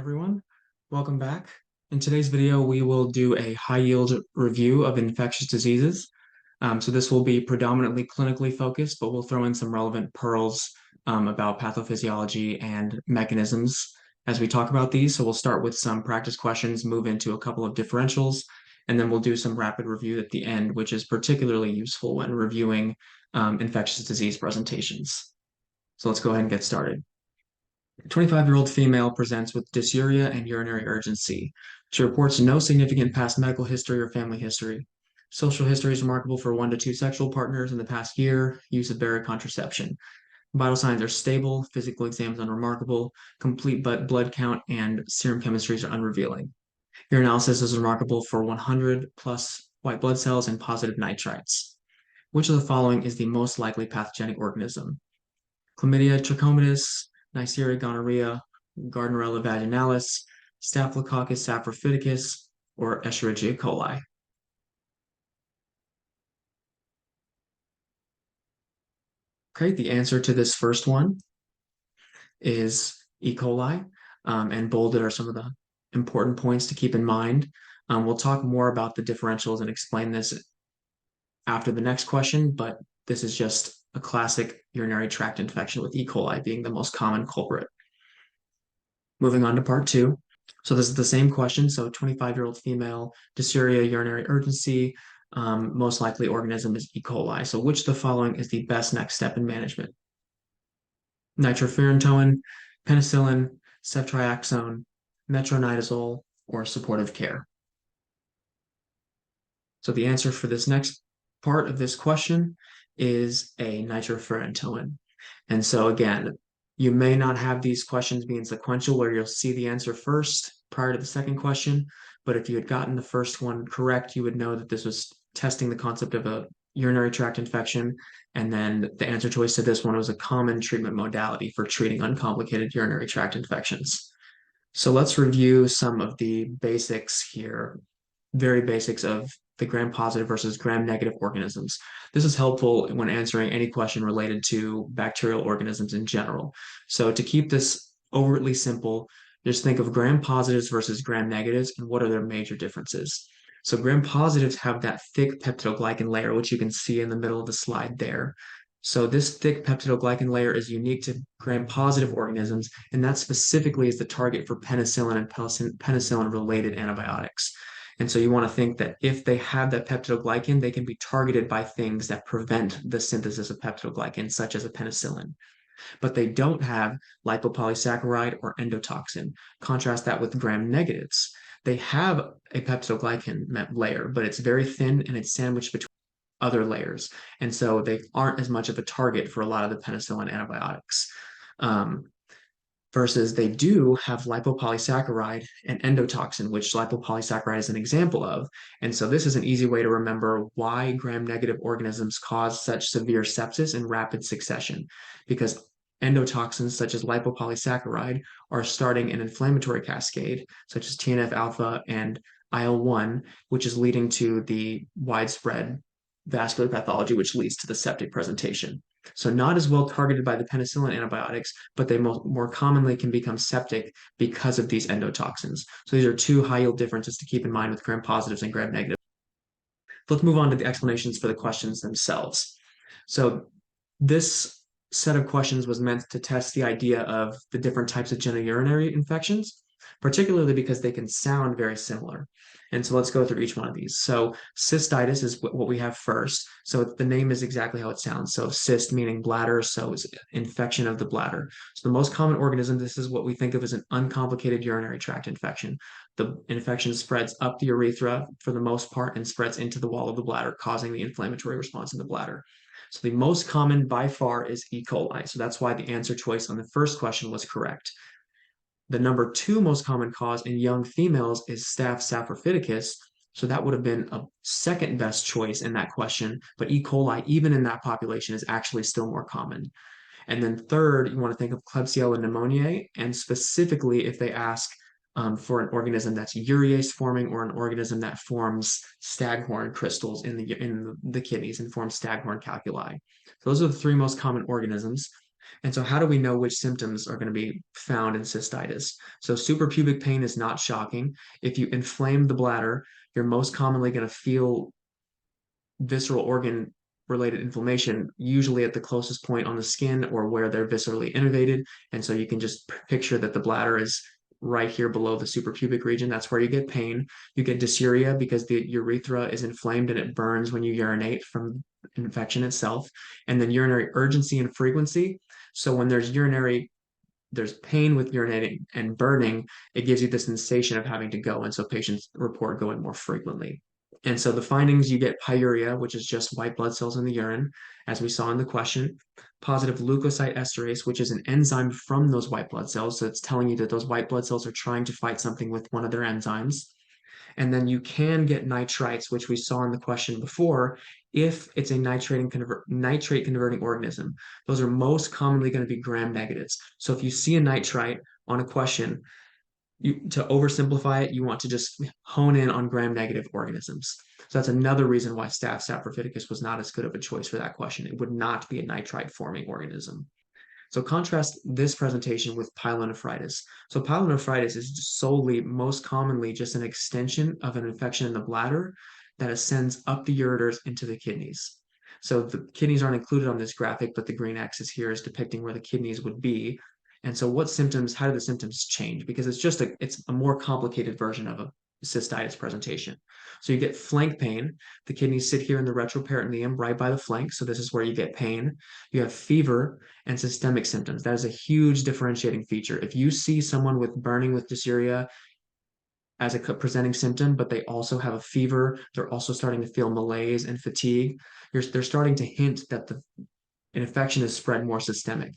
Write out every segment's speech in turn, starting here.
Everyone, welcome back. In today's video, we will do a high-yield review of infectious diseases. So this will be predominantly clinically focused, but we'll throw in some relevant pearls about pathophysiology and mechanisms as we talk about these. So we'll start with some practice questions, move into a couple of differentials, and then we'll do some rapid review at the end, which is particularly useful when reviewing infectious disease presentations. So let's go ahead and get started. 25-year-old female presents with dysuria and urinary urgency. She reports no significant past medical history or family history. Social history is remarkable for 1 to 2 sexual partners in the past year, use of barrier contraception. Vital signs are stable, physical exams unremarkable, complete blood count and serum chemistries are unrevealing. Urinalysis is remarkable for 100 plus white blood cells and positive nitrites. Which of the following is the most likely pathogenic organism? Chlamydia trachomatis, Neisseria gonorrhea, Gardnerella vaginalis, Staphylococcus saprophyticus, or Escherichia coli. Okay, the answer to this first one is E. coli, and bolded are some of the important points to keep in mind. We'll talk more about the differentials and explain this after the next question, but this is just a classic urinary tract infection with E. coli being the most common culprit. Moving on to part two. So this is the same question. So 25-year-old female, dysuria, urinary urgency, most likely organism is E. coli. So which of the following is the best next step in management? Nitrofurantoin, penicillin, ceftriaxone, metronidazole, or supportive care? So the answer for this next part of this question is a nitrofurantoin. And so again, you may not have these questions being sequential where you'll see the answer first prior to the second question, but if you had gotten the first one correct, you would know that this was testing the concept of a urinary tract infection, and then the answer choice to this one was a common treatment modality for treating uncomplicated urinary tract infections. So let's review some of the basics here, very basics of the gram-positive versus gram-negative organisms. This is helpful when answering any question related to bacterial organisms in general. So to keep this overtly simple, just think of gram-positives versus gram-negatives and what are their major differences. So gram-positives have that thick peptidoglycan layer, which you can see in the middle of the slide there. So this thick peptidoglycan layer is unique to gram-positive organisms, and that specifically is the target for penicillin and penicillin-related antibiotics. And so you want to think that if they have that peptidoglycan, they can be targeted by things that prevent the synthesis of peptidoglycan, such as a penicillin. But they don't have lipopolysaccharide or endotoxin. Contrast that with gram negatives. They have a peptidoglycan layer, but it's very thin and it's sandwiched between other layers. And so they aren't as much of a target for a lot of the penicillin antibiotics. Versus they do have lipopolysaccharide and endotoxin, which lipopolysaccharide is an example of. And so this is an easy way to remember why gram-negative organisms cause such severe sepsis in rapid succession, because endotoxins such as lipopolysaccharide are starting an inflammatory cascade, such as TNF-alpha and IL-1, which is leading to the widespread vascular pathology, which leads to the septic presentation. So not as well targeted by the penicillin antibiotics, but they more commonly can become septic because of these endotoxins. So these are two high yield differences to keep in mind with gram positives and gram negatives. Let's move on to the explanations for the questions themselves. So this set of questions was meant to test the idea of the different types of genitourinary infections, particularly because they can sound very similar. And so let's go through each one of these. So cystitis is what we have first. So the name is exactly how it sounds. So cyst meaning bladder, so it's infection of the bladder. So the most common organism, this is what we think of as an uncomplicated urinary tract infection. The infection spreads up the urethra for the most part and spreads into the wall of the bladder, causing the inflammatory response in the bladder. So the most common by far is E. coli. So that's why the answer choice on the first question was correct. The number 2 most common cause in young females is Staph saprophyticus. So that would have been a second best choice in that question. But E. coli, even in that population, is actually still more common. And then third, you want to think of Klebsiella pneumoniae, and specifically if they ask for an organism that's urease forming or an organism that forms staghorn crystals in the kidneys and forms staghorn calculi. So those are the 3 most common organisms. And so how do we know which symptoms are going to be found in cystitis? So suprapubic pain is not shocking. If you inflame the bladder, you're most commonly going to feel visceral organ related inflammation, usually at the closest point on the skin or where they're viscerally innervated. And so you can just picture that the bladder is right here below the suprapubic region. That's where you get pain. You get dysuria because the urethra is inflamed and it burns when you urinate from infection itself. And then urinary urgency and frequency. So when there's pain with urinating and burning, it gives you the sensation of having to go. And so patients report going more frequently. And so the findings, you get pyuria, which is just white blood cells in the urine, as we saw in the question, positive leukocyte esterase, which is an enzyme from those white blood cells. So it's telling you that those white blood cells are trying to fight something with one of their enzymes. And then you can get nitrites, which we saw in the question before, if it's a nitrate converting organism. Those are most commonly going to be gram negatives. So if you see a nitrite on a question, to oversimplify it, you want to just hone in on gram negative organisms. So that's another reason why Staph saprophyticus was not as good of a choice for that question. It would not be a nitrite forming organism. So contrast this presentation with pyelonephritis. So pyelonephritis is solely, most commonly, just an extension of an infection in the bladder that ascends up the ureters into the kidneys. So the kidneys aren't included on this graphic, but the green axis here is depicting where the kidneys would be. And so how do the symptoms change? Because it's a more complicated version of a cystitis presentation. So you get flank pain. The kidneys sit here in the retroperitoneum right by the flank. So this is where you get pain. You have fever and systemic symptoms. That is a huge differentiating feature. If you see someone with burning with dysuria as a presenting symptom, but they also have a fever, they're also starting to feel malaise and fatigue, they're starting to hint that the infection is spread more systemic.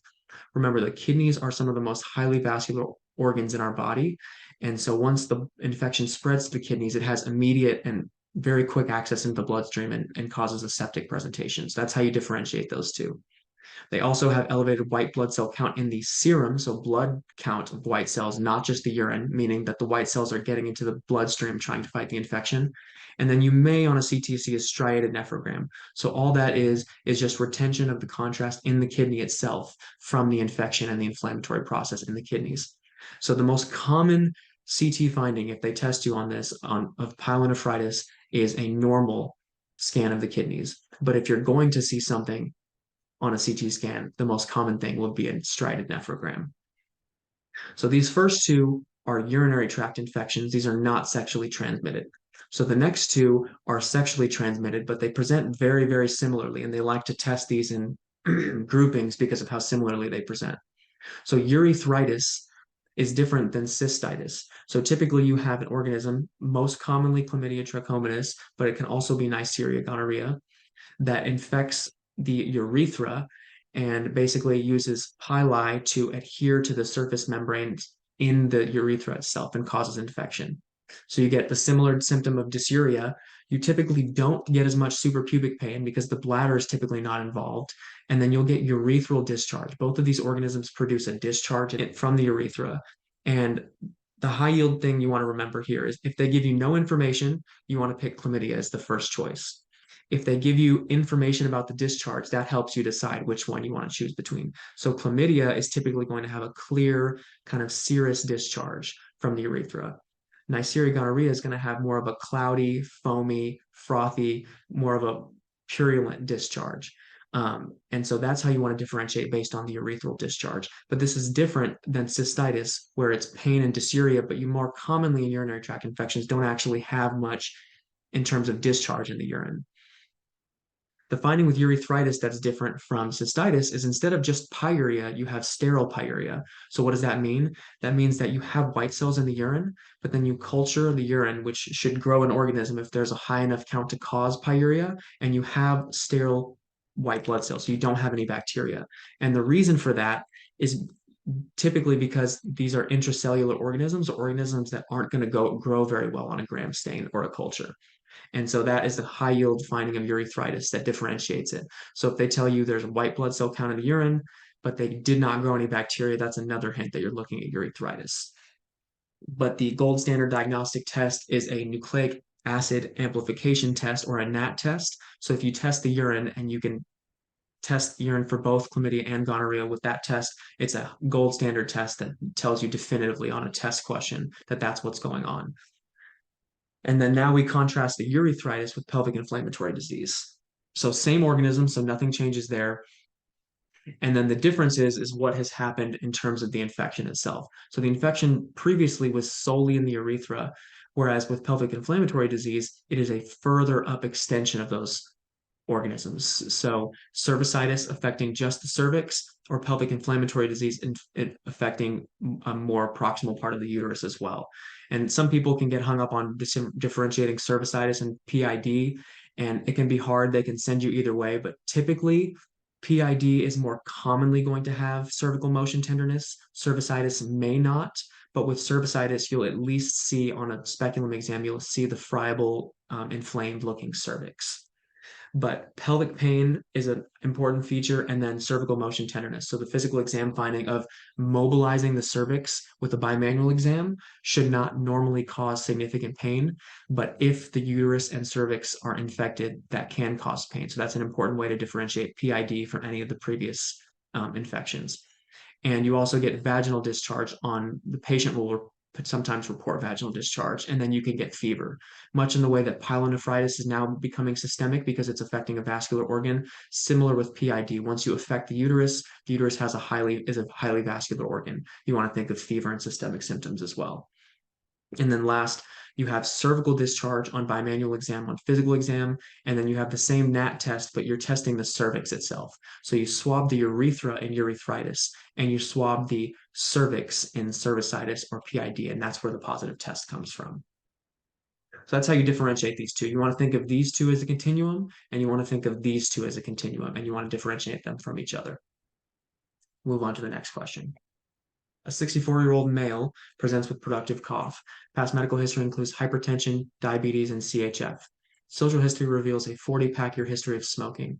Remember, the kidneys are some of the most highly vascular organs in our body. And so once the infection spreads to the kidneys, it has immediate and very quick access into the bloodstream and causes a septic presentation. So that's how you differentiate those two. They also have elevated white blood cell count in the serum, so blood count of white cells, not just the urine, meaning that the white cells are getting into the bloodstream trying to fight the infection. And then you may on a CT see a striated nephrogram. So all that is just retention of the contrast in the kidney itself from the infection and the inflammatory process in the kidneys. So the most common CT finding, if they test you on this of pyelonephritis, is a normal scan of the kidneys. But if you're going to see something on a CT scan, the most common thing would be a striated nephrogram. So these first two are urinary tract infections. These are not sexually transmitted. So the next two are sexually transmitted, but they present very, very similarly, and they like to test these in groupings because of how similarly they present. So urethritis is different than cystitis. So typically you have an organism, most commonly Chlamydia trachomatis, but it can also be Neisseria gonorrhea, that infects the urethra and basically uses pili to adhere to the surface membranes in the urethra itself and causes infection. So you get the similar symptom of dysuria. You typically don't get as much suprapubic pain because the bladder is typically not involved. And then you'll get urethral discharge. Both of these organisms produce a discharge from the urethra. And the high yield thing you want to remember here is if they give you no information, you want to pick chlamydia as the first choice. If they give you information about the discharge, that helps you decide which one you want to choose between. So chlamydia is typically going to have a clear kind of serous discharge from the urethra. Neisseria gonorrhea is going to have more of a cloudy, foamy, frothy, more of a purulent discharge. And so that's how you want to differentiate based on the urethral discharge. But this is different than cystitis, where it's pain and dysuria, but you more commonly in urinary tract infections don't actually have much in terms of discharge in the urine. The finding with urethritis that's different from cystitis is instead of just pyuria, you have sterile pyuria. So what does that mean? That means that you have white cells in the urine, but then you culture the urine, which should grow an organism if there's a high enough count to cause pyuria, and you have sterile white blood cells. So you don't have any bacteria. And the reason for that is typically because these are intracellular organisms, or organisms that aren't going to grow very well on a gram stain or a culture. And so that is the high yield finding of urethritis that differentiates it. So if they tell you there's a white blood cell count in the urine, but they did not grow any bacteria, that's another hint that you're looking at urethritis. But the gold standard diagnostic test is a nucleic acid amplification test, or a NAT test. So if you test the urine and you can test urine for both chlamydia and gonorrhea with that test. It's a gold standard test that tells you definitively on a test question that that's what's going on. And then now we contrast the urethritis with pelvic inflammatory disease. So same organism, so nothing changes there. And then the difference is what has happened in terms of the infection itself. So the infection previously was solely in the urethra, whereas with pelvic inflammatory disease, it is a further up extension of those organisms. So cervicitis affecting just the cervix, or pelvic inflammatory disease affecting a more proximal part of the uterus as well. And some people can get hung up on differentiating cervicitis and PID, and it can be hard. They can send you either way, but typically PID is more commonly going to have cervical motion tenderness. Cervicitis may not, but with cervicitis, you'll at least see on a speculum exam, you'll see the friable, inflamed looking cervix. But pelvic pain is an important feature, and then cervical motion tenderness. So the physical exam finding of mobilizing the cervix with a bimanual exam should not normally cause significant pain, but if the uterus and cervix are infected, that can cause pain. So that's an important way to differentiate PID from any of the previous infections. And you also get vaginal discharge on the patient will sometimes report vaginal discharge, and then you can get fever, much in the way that pyelonephritis is now becoming systemic because it's affecting a vascular organ. Similar with PID, once you affect the uterus has a highly vascular organ. You want to think of fever and systemic symptoms as well. And then last, you have cervical discharge on bimanual exam, on physical exam, and then you have the same NAT test, but you're testing the cervix itself. So you swab the urethra in urethritis, and you swab the cervix in cervicitis or PID, and that's where the positive test comes from. So that's how you differentiate these two. You want to think of these two as a continuum, and you want to think of these two as a continuum, and you want to differentiate them from each other. Move on to the next question. A 64-year-old male presents with productive cough. Past medical history includes hypertension, diabetes, and CHF. Social history reveals a 40-pack-year history of smoking.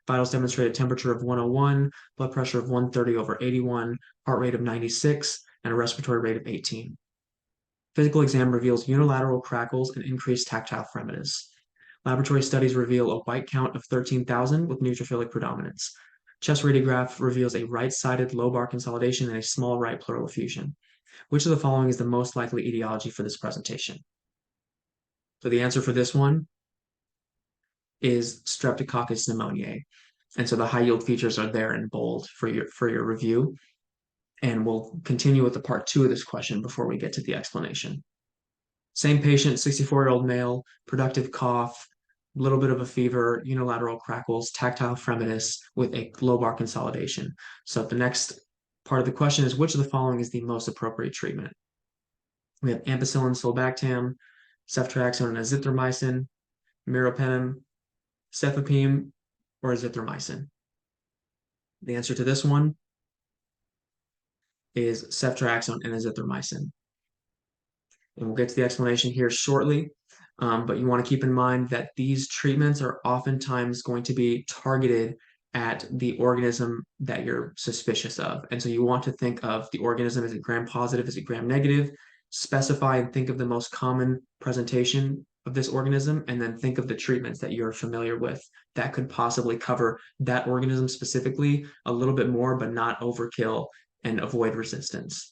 Vitals demonstrate a temperature of 101, blood pressure of 130/81, heart rate of 96, and a respiratory rate of 18. Physical exam reveals unilateral crackles and increased tactile fremitus. Laboratory studies reveal a white count of 13,000 with neutrophilic predominance. Chest radiograph reveals a right-sided lobar consolidation and a small right pleural effusion. Which of the following is the most likely etiology for this presentation? So the answer for this one is Streptococcus pneumoniae. And so the high yield features are there in bold for your review. And we'll continue with the part 2 of this question before we get to the explanation. Same patient, 64-year-old male, productive cough, a little bit of a fever, unilateral crackles, tactile fremitus with a lobar consolidation. So the next part of the question is, which of the following is the most appropriate treatment? We have ampicillin, sulbactam, ceftriaxone and azithromycin, meropenem, cefepime, or azithromycin. The answer to this one is ceftriaxone and azithromycin. And we'll get to the explanation here shortly. But you want to keep in mind that these treatments are oftentimes going to be targeted at the organism that you're suspicious of. And so you want to think of the organism, is it gram positive, is it gram negative? Specify and think of the most common presentation of this organism, and then think of the treatments that you're familiar with that could possibly cover that organism specifically a little bit more, but not overkill and avoid resistance.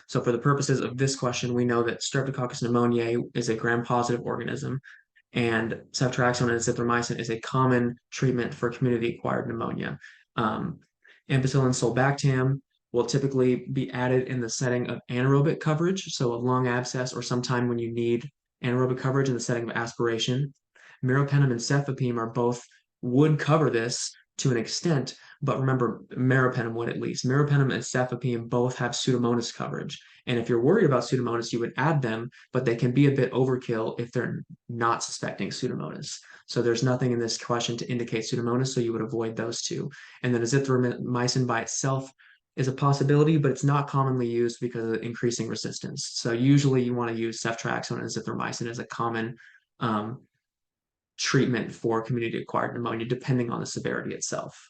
So for the purposes of this question, we know that Streptococcus pneumoniae is a gram-positive organism, and ceftriaxone and azithromycin is a common treatment for community-acquired pneumonia. Ampicillin sulbactam will typically be added in the setting of anaerobic coverage, so a lung abscess or sometime when you need anaerobic coverage in the setting of aspiration. Meropenem and cefepime would cover this to an extent, but remember, meropenem would at least. Meropenem and cefepime both have Pseudomonas coverage. And if you're worried about Pseudomonas, you would add them, but they can be a bit overkill if they're not suspecting Pseudomonas. So there's nothing in this question to indicate Pseudomonas, so you would avoid those two. And then azithromycin by itself is a possibility, but it's not commonly used because of increasing resistance. So usually you want to use ceftriaxone and azithromycin as a common treatment for community-acquired pneumonia, depending on the severity itself.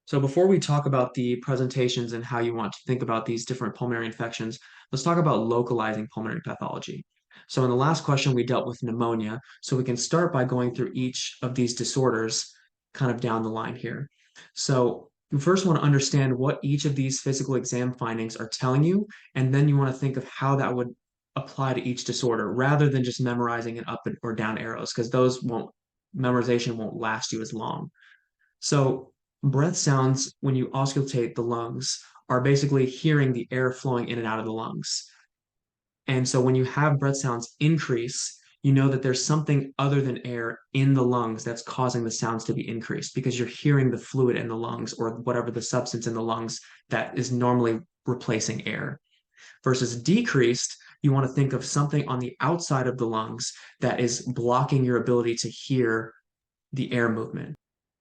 So before we talk about the presentations and how you want to think about these different pulmonary infections, let's talk about localizing pulmonary pathology. So in the last question, we dealt with pneumonia. So we can start by going through each of these disorders kind of down the line here. So you first want to understand what each of these physical exam findings are telling you, and then you want to think of how that would apply to each disorder rather than just memorizing an up or down arrows, because memorization won't last you as long. So breath sounds, when you auscultate the lungs, are basically hearing the air flowing in and out of the lungs. And so when you have breath sounds increase, you know that there's something other than air in the lungs that's causing the sounds to be increased because you're hearing the fluid in the lungs or whatever the substance in the lungs that is normally replacing air. Versus decreased, you want to think of something on the outside of the lungs that is blocking your ability to hear the air movement.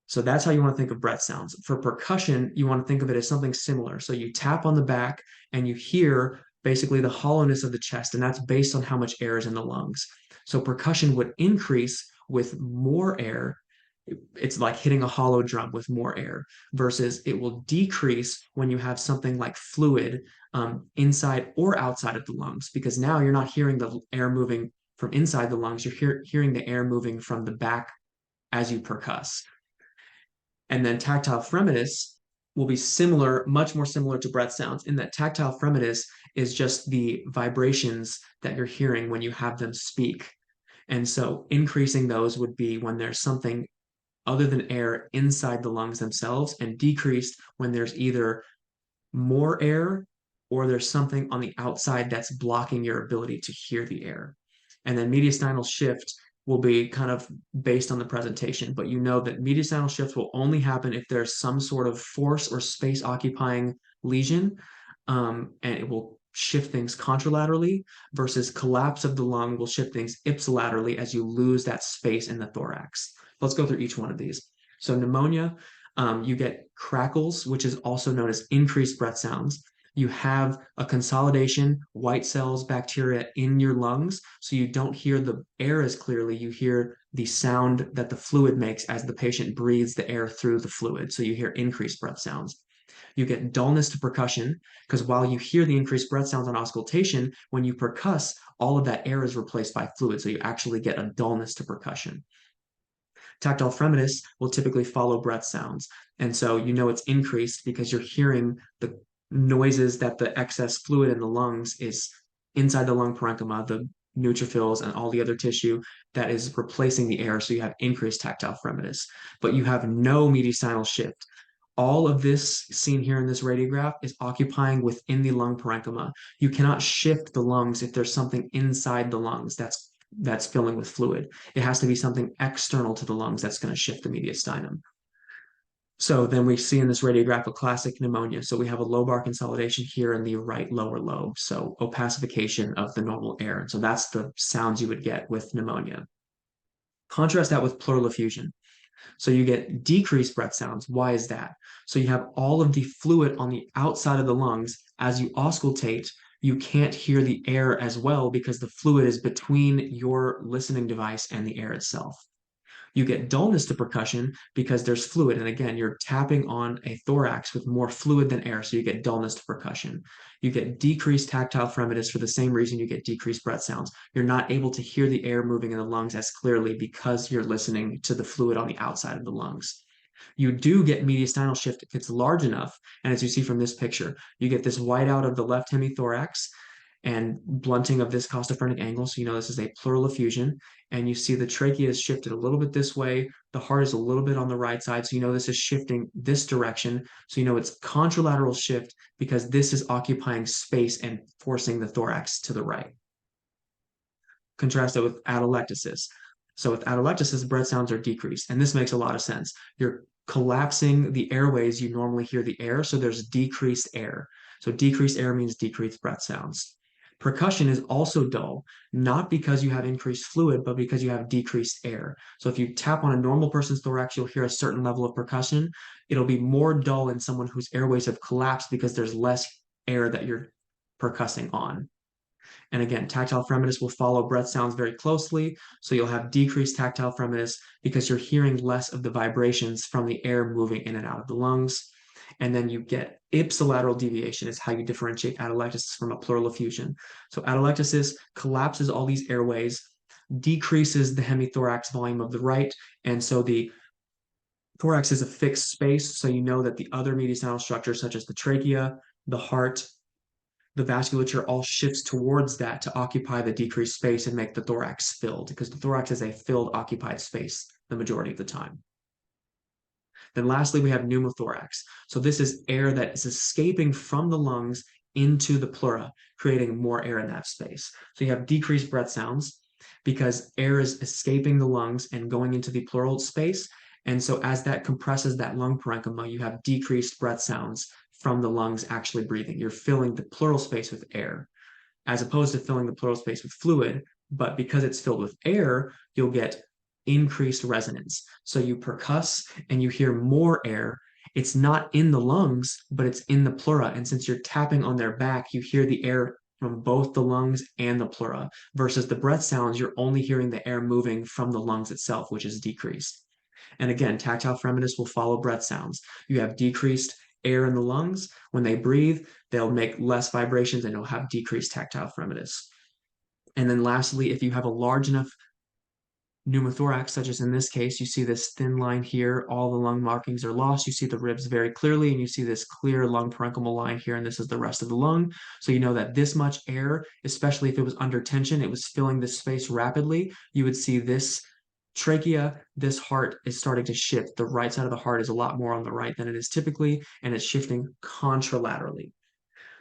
So that's how you want to think of breath sounds. For percussion, you want to think of it as something similar. So you tap on the back and you hear basically the hollowness of the chest, and that's based on how much air is in the lungs. So percussion would increase with more air. It's like hitting a hollow drum with more air, versus it will decrease when you have something like fluid inside or outside of the lungs, because now you're not hearing the air moving from inside the lungs, you're hearing the air moving from the back as you percuss. And then tactile fremitus will be similar, much more similar to breath sounds, in that tactile fremitus is just the vibrations that you're hearing when you have them speak. And so increasing those would be when there's something other than air inside the lungs themselves, and decreased when there's either more air or there's something on the outside that's blocking your ability to hear the air. And then mediastinal shift will be kind of based on the presentation, but you know that mediastinal shift will only happen if there's some sort of force or space occupying lesion, and it will shift things contralaterally, versus collapse of the lung will shift things ipsilaterally as you lose that space in the thorax. Let's go through each one of these. So pneumonia, you get crackles, which is also known as increased breath sounds. You have a consolidation, white cells, bacteria in your lungs, so you don't hear the air as clearly. You hear the sound that the fluid makes as the patient breathes the air through the fluid. So you hear increased breath sounds. You get dullness to percussion, because while you hear the increased breath sounds on auscultation, when you percuss, all of that air is replaced by fluid. So you actually get a dullness to percussion. Tactile fremitus will typically follow breath sounds. And so you know it's increased because you're hearing the noises that the excess fluid in the lungs is inside the lung parenchyma, the neutrophils and all the other tissue that is replacing the air. So you have increased tactile fremitus, but you have no mediastinal shift. All of this seen here in this radiograph is occupying within the lung parenchyma. You cannot shift the lungs if there's something inside the lungs that's filling with fluid. It has to be something external to the lungs that's going to shift the mediastinum. So then we see in this radiograph a classic pneumonia. So we have a lobar consolidation here in the right lower lobe. So opacification of the normal air. And so that's the sounds you would get with pneumonia. Contrast that with pleural effusion. So you get decreased breath sounds. Why is that? So you have all of the fluid on the outside of the lungs. As you auscultate, you can't hear the air as well because the fluid is between your listening device and the air itself. You get dullness to percussion because there's fluid. And again, you're tapping on a thorax with more fluid than air. So you get dullness to percussion. You get decreased tactile fremitus for the same reason you get decreased breath sounds. You're not able to hear the air moving in the lungs as clearly because you're listening to the fluid on the outside of the lungs. You do get mediastinal shift if it's large enough. And as you see from this picture, you get this whiteout of the left hemithorax and blunting of this costophrenic angle. So you know this is a pleural effusion. And you see the trachea is shifted a little bit this way. The heart is a little bit on the right side. So you know this is shifting this direction. So you know it's contralateral shift because this is occupying space and forcing the thorax to the right. Contrast it with atelectasis. So with atelectasis, breath sounds are decreased. And this makes a lot of sense. You're collapsing the airways you normally hear the air. So there's decreased air. So decreased air means decreased breath sounds. Percussion is also dull, not because you have increased fluid, but because you have decreased air. So if you tap on a normal person's thorax, you'll hear a certain level of percussion. It'll be more dull in someone whose airways have collapsed because there's less air that you're percussing on. And again, tactile fremitus will follow breath sounds very closely. So you'll have decreased tactile fremitus because you're hearing less of the vibrations from the air moving in and out of the lungs. And then you get ipsilateral deviation is how you differentiate atelectasis from a pleural effusion. So atelectasis collapses all these airways, decreases the hemithorax volume of the right, and so the Thorax is a fixed space, so you know that the other mediastinal structures, such as the trachea, the heart, the vasculature, all shifts towards that to occupy the decreased space and make the thorax filled, because the thorax is a filled, occupied space the majority of the time. Then lastly, we have pneumothorax. So this is air that is escaping from the lungs into the pleura, creating more air in that space. So you have decreased breath sounds because air is escaping the lungs and going into the pleural space. And so as that compresses that lung parenchyma, you have decreased breath sounds from the lungs actually breathing. You're filling the pleural space with air as opposed to filling the pleural space with fluid. But because it's filled with air, you'll get increased resonance. So you percuss and you hear more air. It's not in the lungs, but it's in the pleura. And since you're tapping on their back, you hear the air from both the lungs and the pleura. Versus the breath sounds, you're only hearing the air moving from the lungs itself, which is decreased. And again, tactile fremitus will follow breath sounds. You have decreased air in the lungs. When they breathe, they'll make less vibrations and you'll have decreased tactile fremitus. And then lastly, if you have a large enough pneumothorax, such as in this case, you see this thin line here, all the lung markings are lost. You see the ribs very clearly, and you see this clear lung parenchymal line here, and this is the rest of the lung. So you know that this much air, especially if it was under tension, it was filling this space rapidly, you would see this trachea, this heart is starting to shift. The right side of the heart is a lot more on the right than it is typically, and it's shifting contralaterally.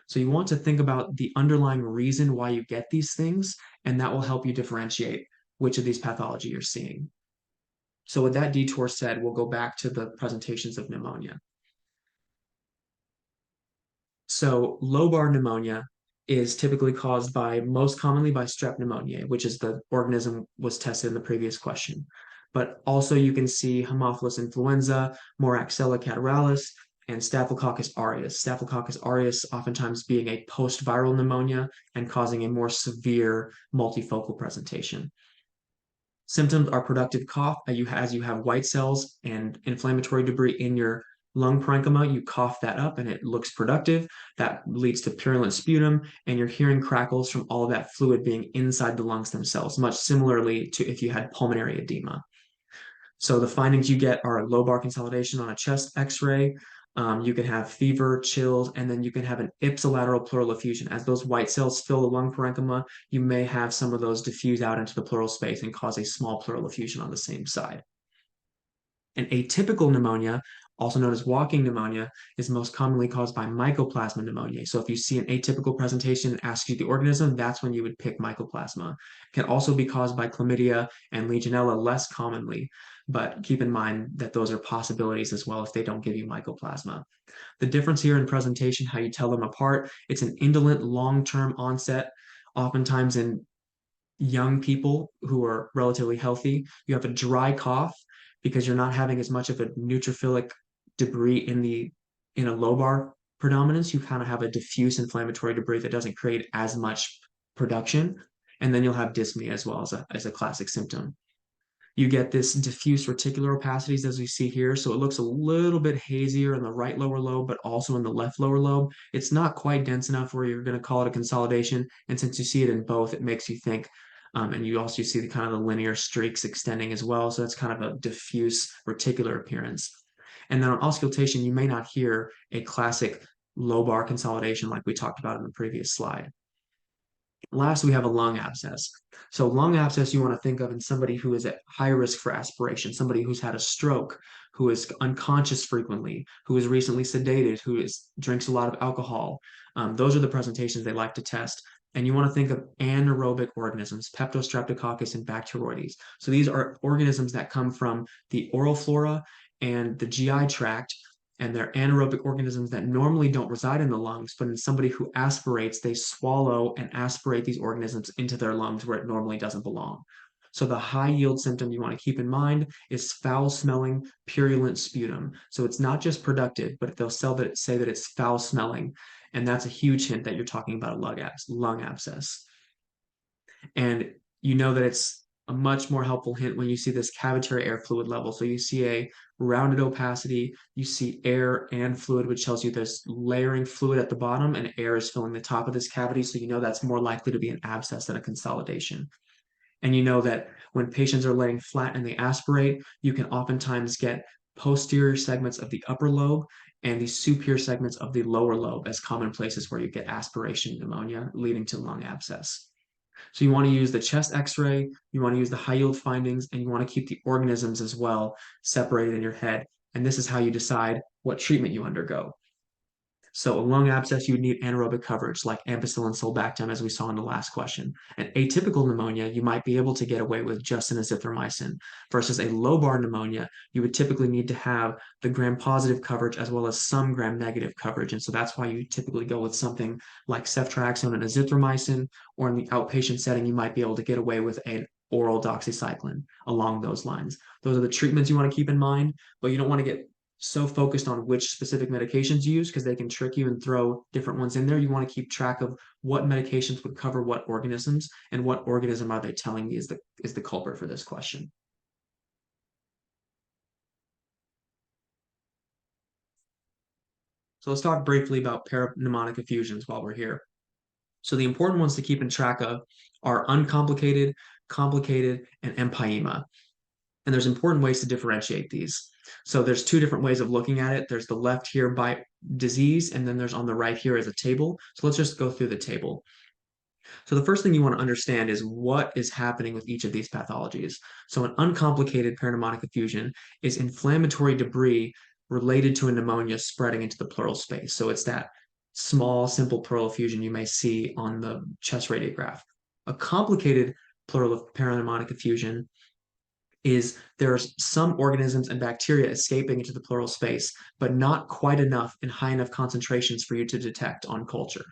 So you want to think about the underlying reason why you get these things, and that will help you differentiate which of these pathology you're seeing. So with that detour said, we'll go back to the presentations of pneumonia. So lobar pneumonia is typically caused by, most commonly by strep pneumoniae, which is the organism was tested in the previous question. But also you can see Haemophilus influenza, Moraxella catarrhalis, and Staphylococcus aureus. Staphylococcus aureus oftentimes being a post-viral pneumonia and causing a more severe multifocal presentation. Symptoms are productive cough as you have white cells and inflammatory debris in your lung parenchyma, you cough that up and it looks productive. That leads to purulent sputum, and you're hearing crackles from all of that fluid being inside the lungs themselves, much similarly to if you had pulmonary edema. So the findings you get are lobar consolidation on a chest x-ray. You can have fever, chills, and then you can have an ipsilateral pleural effusion. As those white cells fill the lung parenchyma, you may have some of those diffuse out into the pleural space and cause a small pleural effusion on the same side. An atypical pneumonia, also known as walking pneumonia, is most commonly caused by Mycoplasma pneumoniae. So if you see an atypical presentation and asks you the organism, that's when you would pick Mycoplasma. It can also be caused by Chlamydia and Legionella less commonly, but keep in mind that those are possibilities as well if they don't give you Mycoplasma. The difference here in presentation, how you tell them apart, it's an indolent long-term onset, oftentimes in young people who are relatively healthy. You have a dry cough because you're not having as much of a neutrophilic debris in a lobar predominance. You kind of have a diffuse inflammatory debris that doesn't create as much production. And then you'll have dyspnea as well as a classic symptom. You get this diffuse reticular opacities as we see here. So it looks a little bit hazier in the right lower lobe, but also in the left lower lobe. It's not quite dense enough where you're going to call it a consolidation. And since you see it in both, it makes you think. And you also see the kind of the linear streaks extending as well. So that's kind of a diffuse reticular appearance. And then on auscultation, you may not hear a classic lobar consolidation like we talked about in the previous slide. Last, we have a lung abscess. So lung abscess you want to think of in somebody who is at high risk for aspiration, somebody who's had a stroke, who is unconscious frequently, who is recently sedated, drinks a lot of alcohol. Those are the presentations they like to test. And you want to think of anaerobic organisms, Peptostreptococcus and Bacteroides. So these are organisms that come from the oral flora and the GI tract, and they're anaerobic organisms that normally don't reside in the lungs, but in somebody who aspirates, they swallow and aspirate these organisms into their lungs where it normally doesn't belong. So the high yield symptom you want to keep in mind is foul smelling, purulent sputum. So it's not just productive, but they'll say that it's foul smelling. And that's a huge hint that you're talking about a lung abscess. And you know that it's a much more helpful hint when you see this cavitary air fluid level. So you see a rounded opacity, you see air and fluid, which tells you there's layering fluid at the bottom and air is filling the top of this cavity. So you know that's more likely to be an abscess than a consolidation. And you know that when patients are laying flat and they aspirate, you can oftentimes get posterior segments of the upper lobe, and the superior segments of the lower lobe as common places where you get aspiration pneumonia leading to lung abscess. So you want to use the chest x-ray, you want to use the high yield findings, and you want to keep the organisms as well separated in your head. And this is how you decide what treatment you undergo. So a lung abscess, you would need anaerobic coverage like ampicillin sulbactam, as we saw in the last question. An atypical pneumonia, you might be able to get away with just an azithromycin. Versus a lobar pneumonia, you would typically need to have the gram-positive coverage as well as some gram-negative coverage. And so that's why you typically go with something like ceftriaxone and azithromycin, or in the outpatient setting, you might be able to get away with an oral doxycycline along those lines. Those are the treatments you want to keep in mind, but you don't want to get so focused on which specific medications you use because they can trick you and throw different ones in there. You want to keep track of what medications would cover what organisms and what organism are they telling me is the culprit for this question. So let's talk briefly about parapneumonic effusions while we're here. So the important ones to keep in track of are uncomplicated, complicated, and empyema. And there's important ways to differentiate these. So there's two different ways of looking at it. There's the left here by disease, and then there's on the right here as a table. So let's just go through the table. So the first thing you want to understand is what is happening with each of these pathologies. So an uncomplicated pneumonic effusion is inflammatory debris related to a pneumonia spreading into the pleural space. So it's that small, simple pleural effusion you may see on the chest radiograph. A complicated pleural pneumonic effusion is there's some organisms and bacteria escaping into the pleural space, but not quite enough in high enough concentrations for you to detect on culture.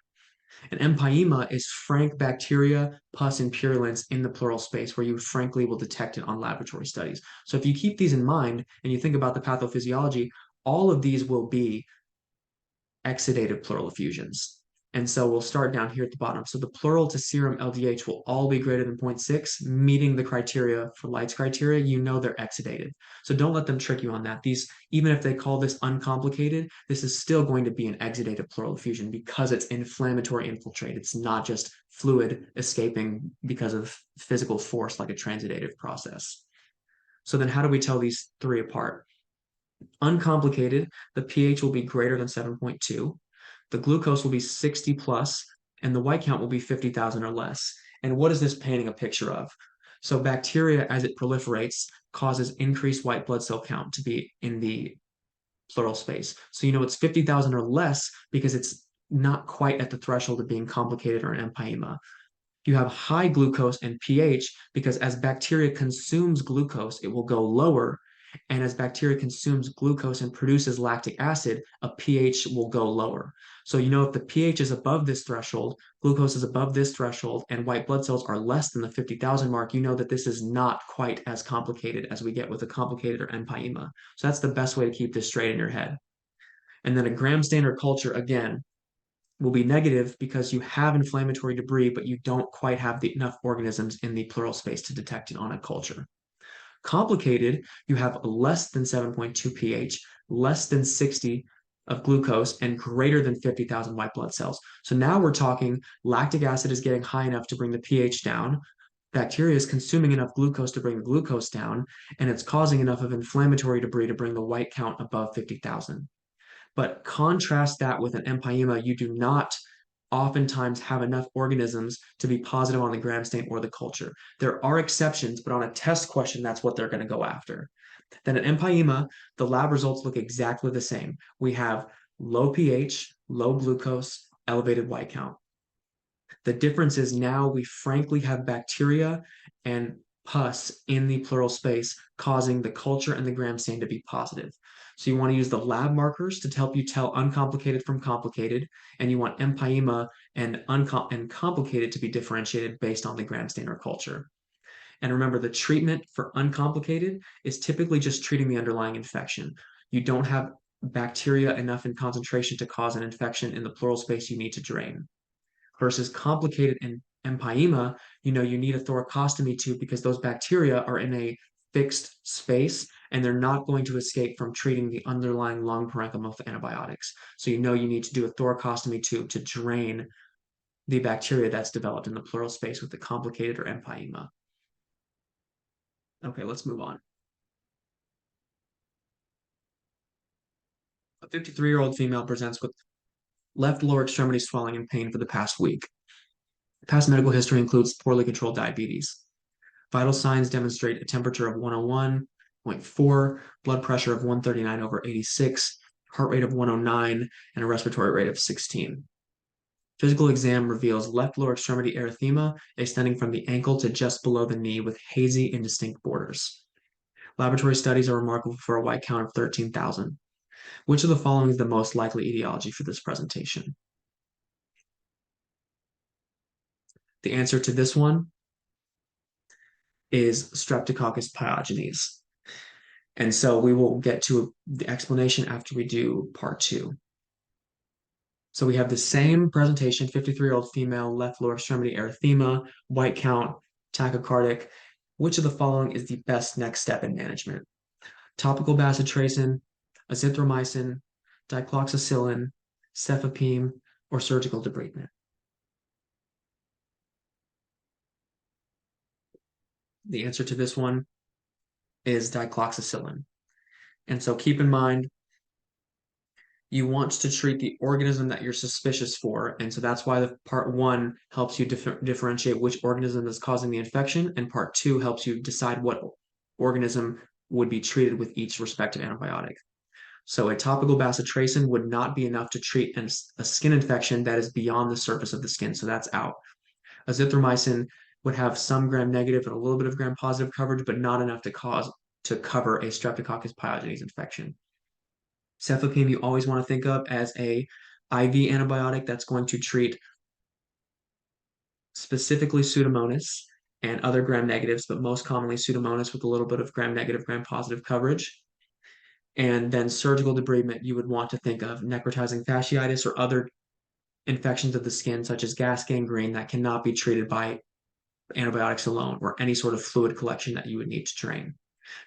And empyema is frank bacteria, pus, and purulence in the pleural space where you frankly will detect it on laboratory studies. So if you keep these in mind and you think about the pathophysiology, all of these will be exudative pleural effusions. And so we'll start down here at the bottom. So the pleural to serum LDH will all be greater than 0.6, meeting the criteria for Light's criteria. You know they're exudative. So don't let them trick you on that. These, even if they call this uncomplicated, this is still going to be an exudative pleural effusion because it's inflammatory infiltrate. It's not just fluid escaping because of physical force like a transudative process. So then how do we tell these three apart? Uncomplicated, the pH will be greater than 7.2. The glucose will be 60 plus, and the white count will be 50,000 or less. And what is this painting a picture of? So bacteria, as it proliferates, causes increased white blood cell count to be in the pleural space. So you know it's 50,000 or less because it's not quite at the threshold of being complicated or an empyema. You have high glucose and pH because as bacteria consumes glucose, it will go lower. And as bacteria consumes glucose and produces lactic acid, a pH will go lower. So you know if the pH is above this threshold, glucose is above this threshold, and white blood cells are less than the 50,000 mark, you know that this is not quite as complicated as we get with a complicated or empyema. So that's the best way to keep this straight in your head. And then a gram standard culture, again, will be negative because you have inflammatory debris, but you don't quite have enough organisms in the pleural space to detect it on a culture. Complicated, you have less than 7.2 pH, less than 60 of glucose, and greater than 50,000 white blood cells. So now we're talking lactic acid is getting high enough to bring the pH down. Bacteria is consuming enough glucose to bring the glucose down, and it's causing enough of inflammatory debris to bring the white count above 50,000. But contrast that with an empyema, you do not oftentimes have enough organisms to be positive on the gram stain or the culture. There are exceptions, but on a test question, that's what they're going to go after. Then an empyema, the lab results look exactly the same. We have low pH, low glucose, elevated white count. The difference is now we frankly have bacteria and pus in the pleural space causing the culture and the gram stain to be positive. So you want to use the lab markers to help you tell uncomplicated from complicated, and you want empyema and complicated to be differentiated based on the gram stain or culture. And remember, the treatment for uncomplicated is typically just treating the underlying infection. You don't have bacteria enough in concentration to cause an infection in the pleural space you need to drain. Versus complicated and empyema, you know, you need a thoracostomy tube because those bacteria are in a fixed space and they're not going to escape from treating the underlying lung parenchyma with antibiotics. So you know you need to do a thoracostomy tube to drain the bacteria that's developed in the pleural space with the complicated or empyema. Okay, let's move on. A 53-year-old female presents with left lower extremity swelling and pain for the past week. Past medical history includes poorly controlled diabetes. Vital signs demonstrate a temperature of 101.4, blood pressure of 139 over 86, heart rate of 109, and a respiratory rate of 16. Physical exam reveals left lower extremity erythema extending from the ankle to just below the knee with hazy, indistinct borders. Laboratory studies are remarkable for a white count of 13,000. Which of the following is the most likely etiology for this presentation? The answer to this one is Streptococcus pyogenes. And so we will get to the explanation after we do part 2. So we have the same presentation, 53-year-old female, left lower extremity erythema, white count, tachycardic. Which of the following is the best next step in management? Topical bacitracin, azithromycin, dicloxacillin, cefepime, or surgical debridement? The answer to this one is dicloxacillin. And so keep in mind, you want to treat the organism that you're suspicious for. And so that's why the part 1 helps you differentiate which organism is causing the infection, and part 2 helps you decide what organism would be treated with each respective antibiotic. So a topical bacitracin would not be enough to treat a skin infection that is beyond the surface of the skin, so that's out. Azithromycin would have some gram-negative and a little bit of gram-positive coverage, but not enough to cover a Streptococcus pyogenes infection. Cefepime you always want to think of as a IV antibiotic that's going to treat specifically Pseudomonas and other gram-negatives, but most commonly Pseudomonas with a little bit of gram-negative, gram-positive coverage. And then surgical debridement, you would want to think of necrotizing fasciitis or other infections of the skin, such as gas gangrene, that cannot be treated by antibiotics alone or any sort of fluid collection that you would need to drain.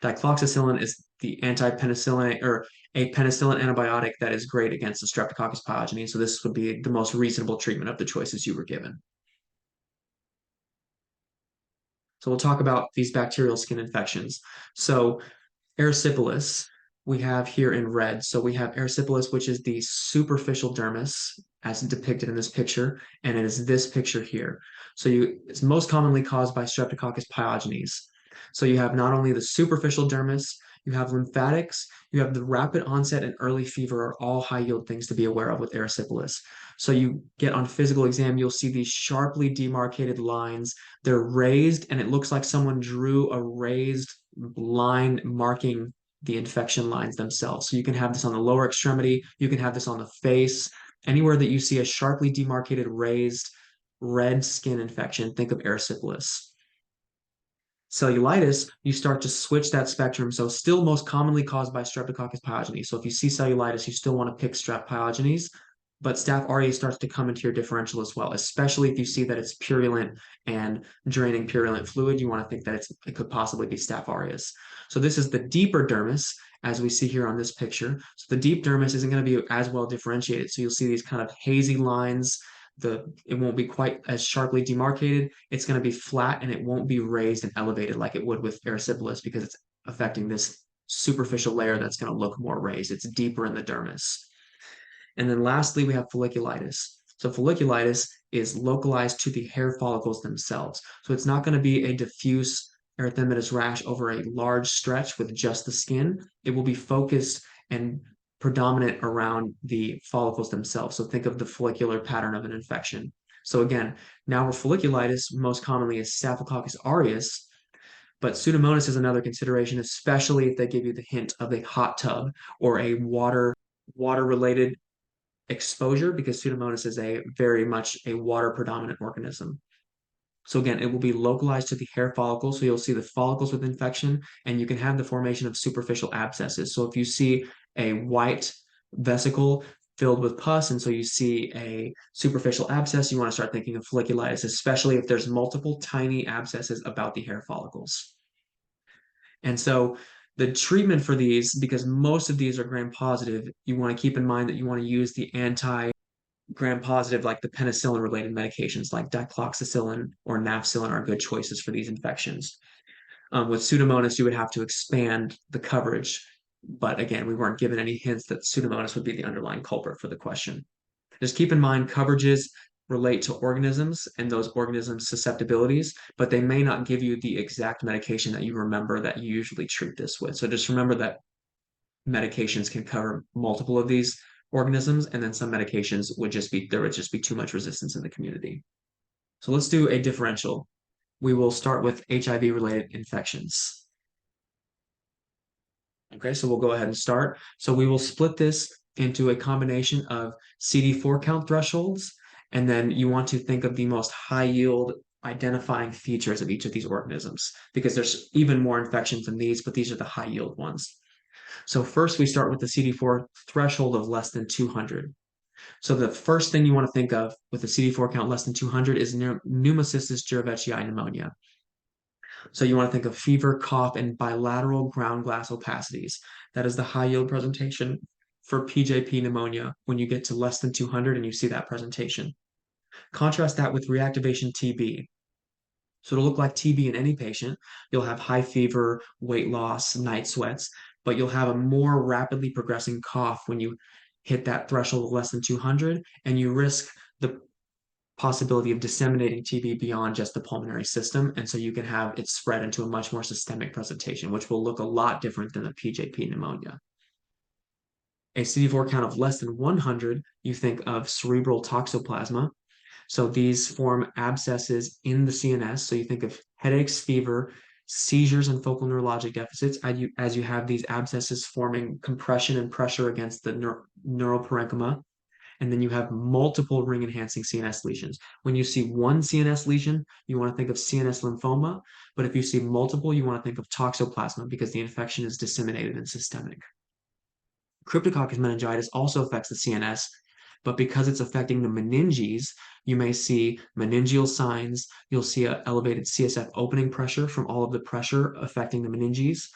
Dicloxacillin is the anti-penicillin or a penicillin antibiotic that is great against the Streptococcus pyogenes. So this would be the most reasonable treatment of the choices you were given. So we'll talk about these bacterial skin infections. So erysipelas, we have here in red. So we have erysipelas, which is the superficial dermis, as depicted in this picture, and it is this picture here. So it's most commonly caused by Streptococcus pyogenes. So you have not only the superficial dermis, you have lymphatics, you have the rapid onset and early fever are all high yield things to be aware of with erysipelas. So you get on physical exam, you'll see these sharply demarcated lines. They're raised, and it looks like someone drew a raised line marking the infection lines themselves. So you can have this on the lower extremity, you can have this on the face, anywhere that you see a sharply demarcated raised red skin infection, think of erysipelas. Cellulitis, you start to switch that spectrum. So still most commonly caused by Streptococcus pyogenes. So if you see cellulitis, you still want to pick Strep pyogenes, but Staph aureus starts to come into your differential as well, especially if you see that it's purulent and draining purulent fluid. You want to think that it could possibly be Staph aureus. So this is the deeper dermis, as we see here on this picture. So the deep dermis isn't going to be as well differentiated. So you'll see these kind of hazy lines. It won't be quite as sharply demarcated. It's going to be flat, and it won't be raised and elevated like it would with erysipelas because it's affecting this superficial layer that's going to look more raised. It's deeper in the dermis. And then lastly, we have folliculitis. So folliculitis is localized to the hair follicles themselves. So it's not going to be a diffuse erythematous rash over a large stretch with just the skin. It will be focused and predominant around the follicles themselves. So think of the follicular pattern of an infection. So again, now where folliculitis most commonly is Staphylococcus aureus, but Pseudomonas is another consideration, especially if they give you the hint of a hot tub or a water-related exposure, because Pseudomonas is a very much a water predominant organism. So again, it will be localized to the hair follicles. So you'll see the follicles with infection, and you can have the formation of superficial abscesses. So if you see a white vesicle filled with pus, and so you see a superficial abscess, you want to start thinking of folliculitis, especially if there's multiple tiny abscesses about the hair follicles. And so the treatment for these, because most of these are gram-positive, you want to keep in mind that you want to use the gram-positive, like the penicillin-related medications like dicloxacillin or nafcillin are good choices for these infections. With Pseudomonas, you would have to expand the coverage But again, we weren't given any hints that Pseudomonas would be the underlying culprit for the question. Just keep in mind coverages relate to organisms and those organisms' susceptibilities, but they may not give you the exact medication that you remember that you usually treat this with. So just remember that medications can cover multiple of these organisms, and then some medications there would just be too much resistance in the community. So let's do a differential. We will start with HIV-related infections. Okay, so we'll go ahead and start. So we will split this into a combination of CD4 count thresholds, and then you want to think of the most high yield identifying features of each of these organisms, because there's even more infections than these, but these are the high yield ones. So first we start with the CD4 threshold of less than 200. So the first thing you want to think of with a CD4 count less than 200 is pneumocystis jirovecii pneumonia. So you want to think of fever, cough, and bilateral ground glass opacities. That is the high yield presentation for PJP pneumonia when you get to less than 200 and you see that presentation. Contrast that with reactivation TB. So it'll look like TB in any patient. You'll have high fever, weight loss, night sweats, but you'll have a more rapidly progressing cough when you hit that threshold of less than 200, and you risk the possibility of disseminating TB beyond just the pulmonary system. And so you can have it spread into a much more systemic presentation, which will look a lot different than the PJP pneumonia. A CD4 count of less than 100, you think of cerebral toxoplasma. So these form abscesses in the CNS. So you think of headaches, fever, seizures, and focal neurologic deficits as you have these abscesses forming compression and pressure against the neural parenchyma. And then you have multiple ring enhancing CNS lesions. When you see one CNS lesion, you want to think of CNS lymphoma. But if you see multiple, you want to think of toxoplasma because the infection is disseminated and systemic. Cryptococcus meningitis also affects the CNS, but because it's affecting the meninges, you may see meningeal signs. You'll see an elevated CSF opening pressure from all of the pressure affecting the meninges.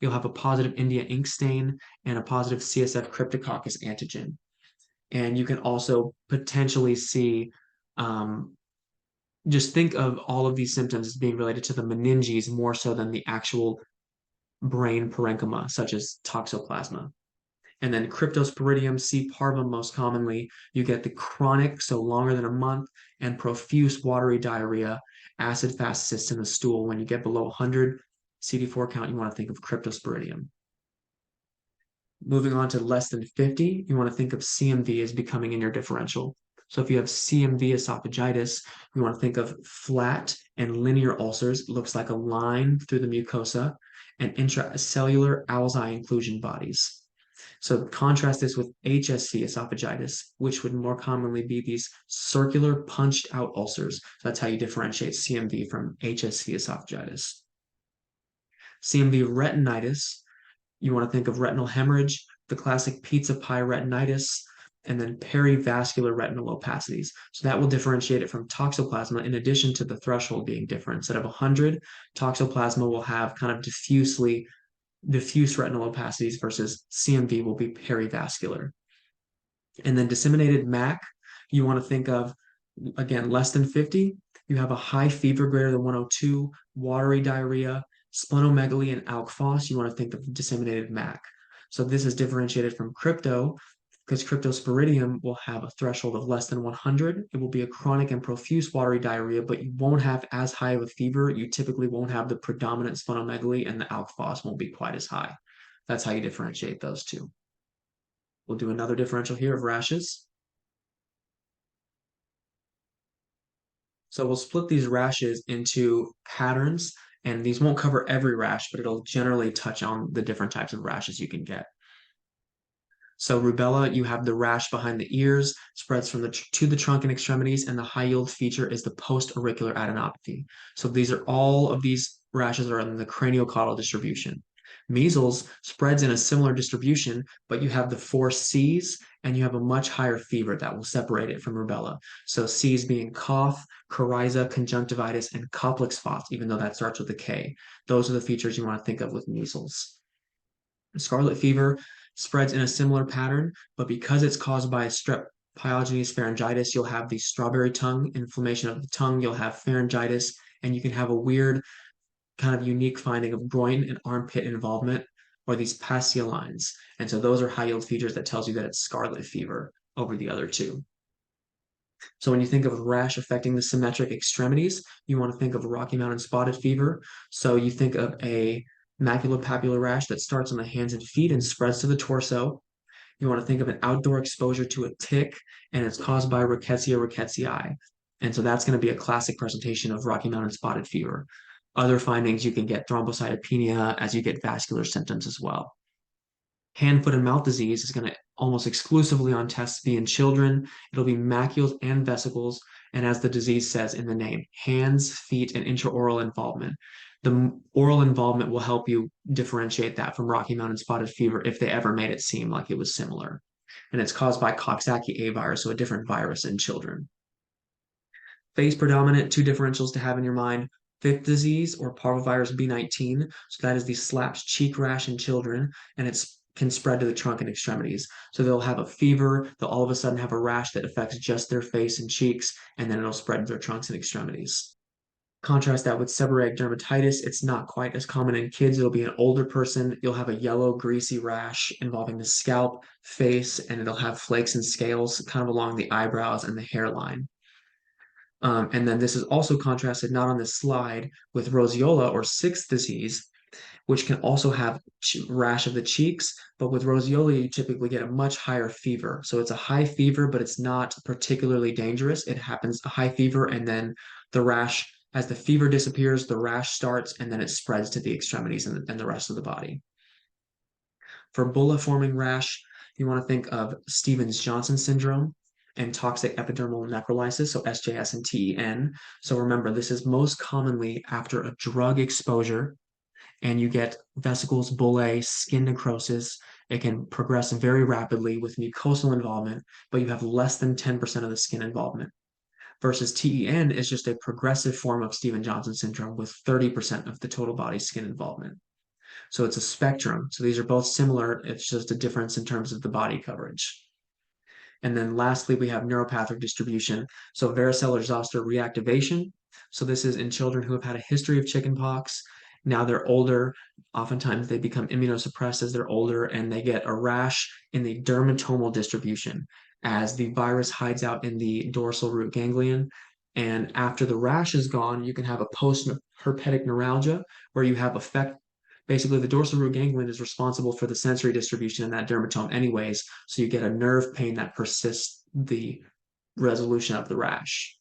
You'll have a positive India ink stain and a positive CSF cryptococcus antigen. And you can also potentially see, just think of all of these symptoms as being related to the meninges more so than the actual brain parenchyma, such as toxoplasma. And then cryptosporidium, C. parvum most commonly, you get the chronic, so longer than a month, and profuse watery diarrhea, acid fast cysts in the stool. When you get below 100 CD4 count, you want to think of cryptosporidium. Moving on to less than 50, you want to think of CMV as becoming in your differential. So if you have CMV esophagitis, you want to think of flat and linear ulcers. It looks like a line through the mucosa, and intracellular Alzheimer's inclusion bodies. So contrast this with HSC esophagitis, which would more commonly be these circular punched out ulcers. So that's how you differentiate CMV from HSC esophagitis. CMV retinitis, you want to think of retinal hemorrhage, the classic pizza pie retinitis, and then perivascular retinal opacities. So that will differentiate it from toxoplasma in addition to the threshold being different. Instead of 100, toxoplasma will have kind of diffuse retinal opacities versus CMV will be perivascular. And then disseminated MAC, you want to think of, again, less than 50. You have a high fever greater than 102, watery diarrhea, splenomegaly, and alk phos. You want to think of disseminated MAC. So this is differentiated from crypto because cryptosporidium will have a threshold of less than 100. It will be a chronic and profuse watery diarrhea, but you won't have as high of a fever. You typically won't have the predominant splenomegaly, and the alk phos won't be quite as high. That's how you differentiate those two. We'll do another differential here of rashes. So we'll split these rashes into patterns, and these won't cover every rash, but it'll generally touch on the different types of rashes you can get. So rubella, you have the rash behind the ears, spreads from to the trunk and extremities, and the high yield feature is the post-auricular adenopathy. So these are all of these rashes are in the craniocaudal distribution. Measles spreads in a similar distribution, but you have the 4 C's and you have a much higher fever that will separate it from rubella. So C's being cough, coryza, conjunctivitis, and Koplik spots, even though that starts with a K. Those are the features you want to think of with measles. Scarlet fever spreads in a similar pattern, but because it's caused by strep pyogenes pharyngitis, you'll have the strawberry tongue, inflammation of the tongue, you'll have pharyngitis, and you can have a weird kind of unique finding of groin and armpit involvement. or these pastia lines. And so those are high yield features that tells you that it's scarlet fever over the other two. So when you think of rash affecting the symmetric extremities, you want to think of Rocky Mountain spotted fever. So you think of a maculopapular rash that starts on the hands and feet and spreads to the torso. You want to think of an outdoor exposure to a tick, and it's caused by Rickettsia rickettsii. And so that's going to be a classic presentation of Rocky Mountain spotted fever. Other findings, you can get thrombocytopenia as you get vascular symptoms as well. Hand, foot, and mouth disease is going to almost exclusively on tests be in children. It'll be macules and vesicles. And as the disease says in the name, hands, feet, and intraoral involvement. The oral involvement will help you differentiate that from Rocky Mountain spotted fever if they ever made it seem like it was similar. And it's caused by Coxsackie A virus, so a different virus in children. Face predominant, two differentials to have in your mind. Fifth disease or parvovirus B19. So that is the slapped cheek rash in children, and it's can spread to the trunk and extremities. So they'll have a fever, they'll all of a sudden have a rash that affects just their face and cheeks, and then it'll spread to their trunks and extremities. Contrast that with seborrheic dermatitis. It's not quite as common in kids. It'll be an older person. You'll have a yellow, greasy rash involving the scalp, face, and it'll have flakes and scales kind of along the eyebrows and the hairline. And then this is also contrasted not on this slide with roseola or sixth disease, which can also have rash of the cheeks. But with roseola, you typically get a much higher fever. So it's a high fever, but it's not particularly dangerous. It happens a high fever, and then the rash, as the fever disappears, the rash starts, and then it spreads to the extremities and the rest of the body. For bulla forming rash, you want to think of Stevens-Johnson syndrome and toxic epidermal necrolysis, so SJS and TEN. So remember, this is most commonly after a drug exposure, and you get vesicles, bullae, skin necrosis. It can progress very rapidly with mucosal involvement, but you have less than 10% of the skin involvement. Versus TEN is just a progressive form of Stevens-Johnson syndrome with 30% of the total body skin involvement. So it's a spectrum. So these are both similar. It's just a difference in terms of the body coverage. And then lastly, we have neuropathic distribution. So varicella zoster reactivation. So this is in children who have had a history of chickenpox. Now they're older. Oftentimes they become immunosuppressed as they're older, and they get a rash in the dermatomal distribution as the virus hides out in the dorsal root ganglion. And after the rash is gone, you can have a post-herpetic neuralgia where you have effect. Basically, the dorsal root ganglion is responsible for the sensory distribution in that dermatome anyways, so you get a nerve pain that persists the resolution of the rash.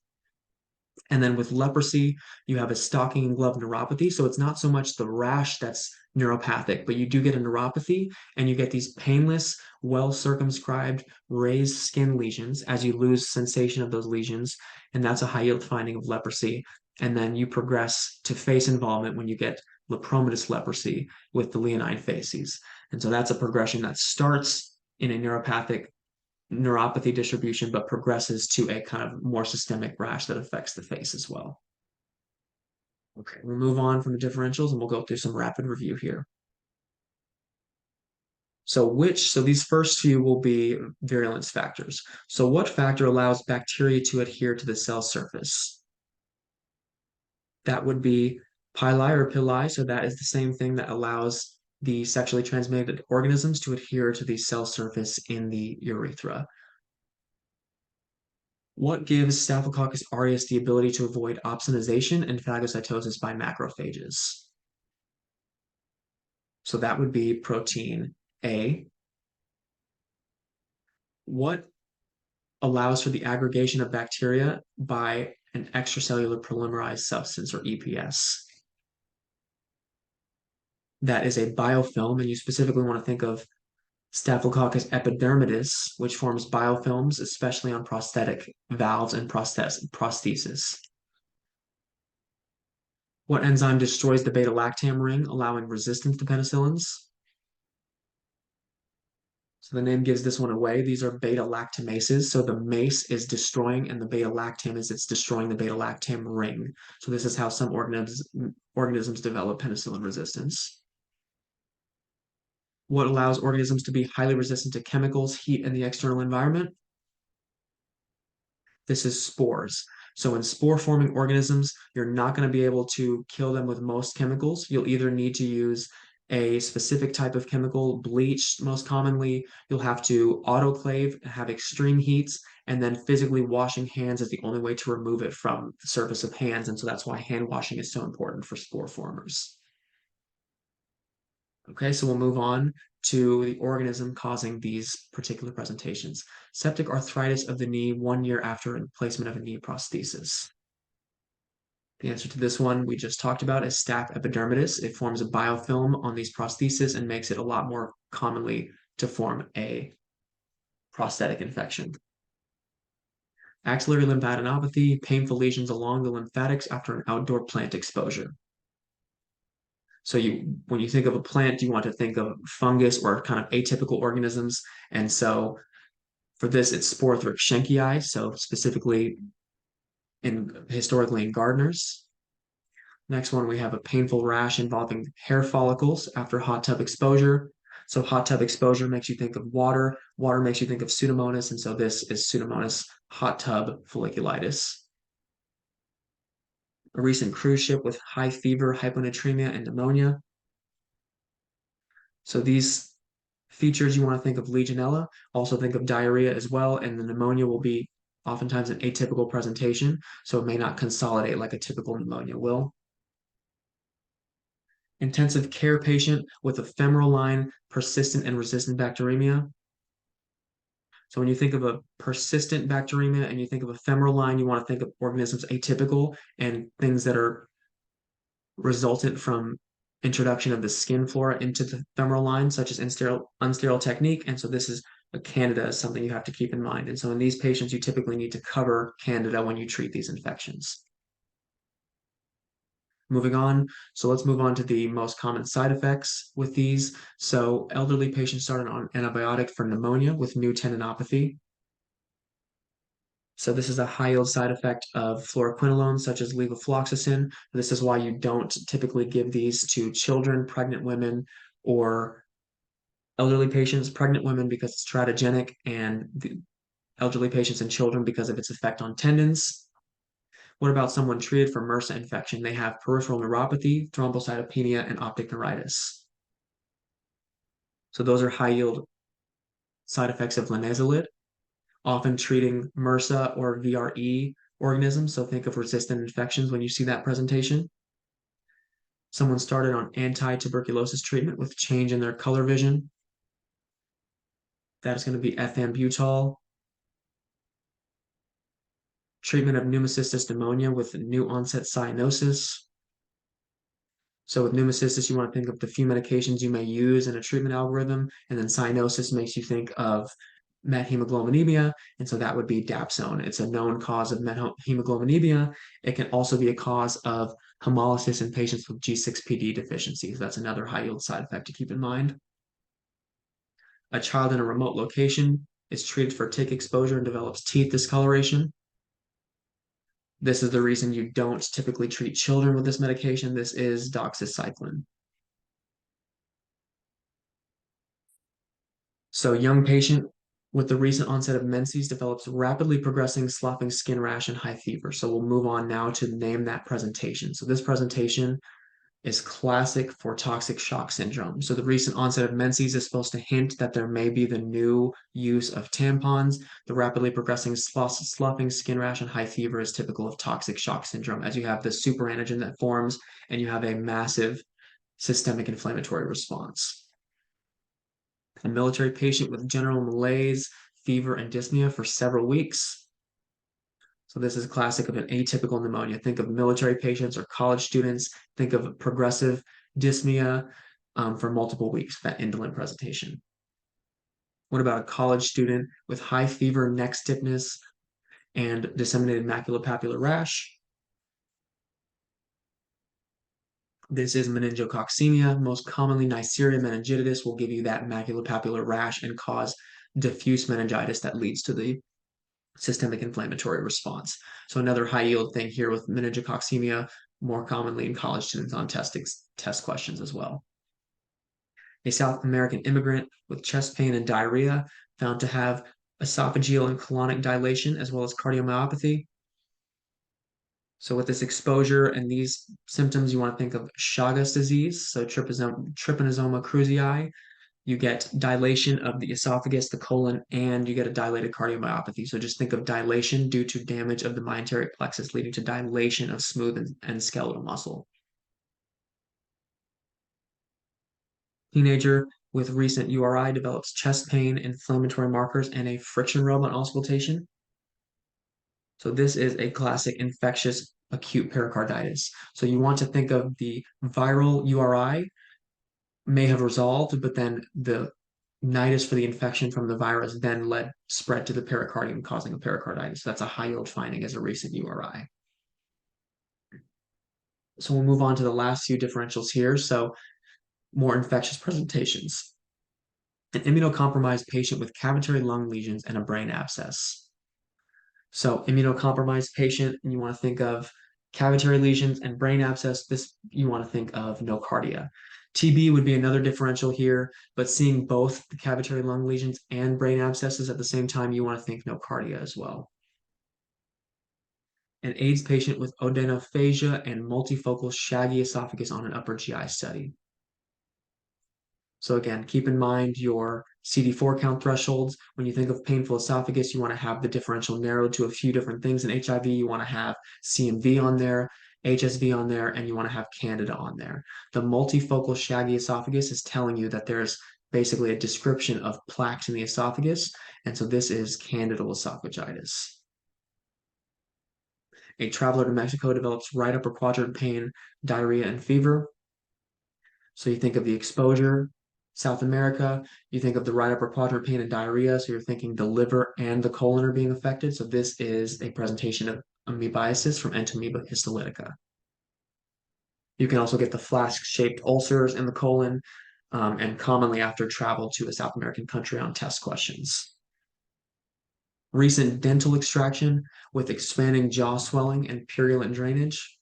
And then with leprosy, you have a stocking and glove neuropathy. So it's not so much the rash that's neuropathic, but you do get a neuropathy, and you get these painless, well circumscribed, raised skin lesions as you lose sensation of those lesions. And that's a high yield finding of leprosy. And then you progress to face involvement when you get lepromatous leprosy with the leonine facies. And so that's a progression that starts in a neuropathy distribution, but progresses to a kind of more systemic rash that affects the face as well. Okay, we'll move on from the differentials and we'll go through some rapid review here. So these first few will be virulence factors. So what factor allows bacteria to adhere to the cell surface? That would be pili or pili. So that is the same thing that allows the sexually transmitted organisms to adhere to the cell surface in the urethra. What gives Staphylococcus aureus the ability to avoid opsonization and phagocytosis by macrophages? So that would be protein A. What allows for the aggregation of bacteria by an extracellular polymerized substance, or EPS? That is a biofilm, and you specifically want to think of Staphylococcus epidermidis, which forms biofilms, especially on prosthetic valves and prosthesis. What enzyme destroys the beta-lactam ring, allowing resistance to penicillins? So the name gives this one away. These are beta-lactamases. So the mace is destroying, and the beta-lactam it's destroying the beta-lactam ring. So this is how some organisms develop penicillin resistance. What allows organisms to be highly resistant to chemicals, heat, and the external environment? This is spores. So in spore-forming organisms, you're not going to be able to kill them with most chemicals. You'll either need to use a specific type of chemical, bleach most commonly. You'll have to autoclave, have extreme heats, and then physically washing hands is the only way to remove it from the surface of hands. And so that's why hand washing is so important for spore formers. Okay, so we'll move on to the organism causing these particular presentations. Septic arthritis of the knee 1 year after placement of a knee prosthesis. The answer to this one we just talked about is staph epidermidis. It forms a biofilm on these prostheses and makes it a lot more commonly to form a prosthetic infection. Axillary lymphadenopathy, painful lesions along the lymphatics after an outdoor plant exposure. So when you think of a plant, you want to think of fungus or kind of atypical organisms. And so for this, it's Sporothrix schenkii, so specifically historically in gardeners. Next one, we have a painful rash involving hair follicles after hot tub exposure. So hot tub exposure makes you think of water. Water makes you think of Pseudomonas, and so this is Pseudomonas hot tub folliculitis. A recent cruise ship with high fever, hyponatremia, and pneumonia. So these features, you want to think of Legionella, also think of diarrhea as well, and the pneumonia will be oftentimes an atypical presentation, so it may not consolidate like a typical pneumonia will. Intensive care patient with a femoral line, persistent and resistant bacteremia. So when you think of a persistent bacteremia and you think of a femoral line, you want to think of organisms atypical and things that are resultant from introduction of the skin flora into the femoral line, such as unsterile technique. And so this is a candida is something you have to keep in mind. And so in these patients, you typically need to cover candida when you treat these infections. Moving on, so let's move on to the most common side effects with these. So elderly patients started on antibiotic for pneumonia with new tendinopathy. So this is a high yield side effect of fluoroquinolones such as levofloxacin. This is why you don't typically give these to children, pregnant women, or elderly patients, pregnant women because it's teratogenic, and the elderly patients and children because of its effect on tendons. What about someone treated for MRSA infection? They have peripheral neuropathy, thrombocytopenia, and optic neuritis. So those are high yield side effects of linezolid, often treating MRSA or VRE organisms. So think of resistant infections when you see that presentation. Someone started on anti-tuberculosis treatment with change in their color vision. That is going to be ethambutol. Treatment of pneumocystis pneumonia with new onset cyanosis. So with pneumocystis, you want to think of the few medications you may use in a treatment algorithm, and then cyanosis makes you think of methemoglobinemia, and so that would be dapsone. It's a known cause of methemoglobinemia. It can also be a cause of hemolysis in patients with G6PD deficiencies. That's another high yield side effect to keep in mind. A child in a remote location is treated for tick exposure and develops teeth discoloration. This is the reason you don't typically treat children with this medication. This is doxycycline. So young patient with the recent onset of menses develops rapidly progressing sloughing skin rash and high fever. So we'll move on now to name that presentation. So this presentation is classic for toxic shock syndrome. So the recent onset of menses is supposed to hint that there may be the new use of tampons. The rapidly progressing sloughing skin rash and high fever is typical of toxic shock syndrome, as you have the superantigen that forms and you have a massive systemic inflammatory response. A military patient with general malaise, fever, and dyspnea for several weeks. So this is classic of an atypical pneumonia. Think of military patients or college students. Think of progressive dyspnea for multiple weeks, that indolent presentation. What about a college student with high fever, neck stiffness, and disseminated maculopapular rash? This is meningococcemia. Most commonly, Neisseria meningitidis will give you that maculopapular rash and cause diffuse meningitis that leads to the systemic inflammatory response. So another high yield thing here with meningococcemia, more commonly in college students on test questions as well. A South American immigrant with chest pain and diarrhea found to have esophageal and colonic dilation as well as cardiomyopathy. So with this exposure and these symptoms, you want to think of Chagas disease, so trypanosoma cruzi. You get dilation of the esophagus, the colon, and you get a dilated cardiomyopathy. So just think of dilation due to damage of the mesenteric plexus, leading to dilation of smooth and skeletal muscle. Teenager with recent URI develops chest pain, inflammatory markers, and a friction rub on auscultation. So this is a classic infectious acute pericarditis. So you want to think of the viral URI may have resolved, but then the nidus for the infection from the virus then spread to the pericardium, causing a pericarditis. So that's a high yield finding as a recent URI. So we'll move on to the last few differentials here. So more infectious presentations. An immunocompromised patient with cavitary lung lesions and a brain abscess. So immunocompromised patient, and you want to think of cavitary lesions and brain abscess. This you want to think of nocardia. TB would be another differential here, but seeing both the cavitary lung lesions and brain abscesses at the same time, you want to think nocardia as well. An AIDS patient with odenophagia and multifocal shaggy esophagus on an upper GI study. So again, keep in mind your CD4 count thresholds. When you think of painful esophagus, you want to have the differential narrowed to a few different things. In HIV, you want to have CMV on there, HSV on there, and you want to have Candida on there. The multifocal shaggy esophagus is telling you that there's basically a description of plaques in the esophagus. And so this is candidal esophagitis. A traveler to Mexico develops right upper quadrant pain, diarrhea, and fever. So you think of the exposure. South America, you think of the right upper quadrant pain and diarrhea. So you're thinking the liver and the colon are being affected. So this is a presentation of amoebiasis from Entamoeba histolytica. You can also get the flask-shaped ulcers in the colon, and commonly after travel to a South American country on test questions. Recent dental extraction with expanding jaw swelling and purulent drainage.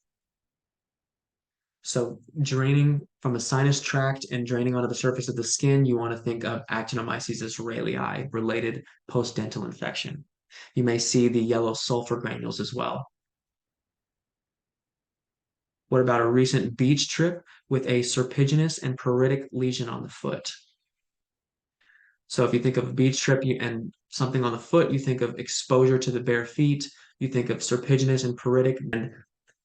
So draining from a sinus tract and draining onto the surface of the skin, you want to think of actinomycetes ralei related post-dental infection. You may see the yellow sulfur granules as well. What about a recent beach trip with a serpiginous and pruritic lesion on the foot? So if you think of a beach trip and something on the foot, you think of exposure to the bare feet, you think of serpiginous and pruritic, and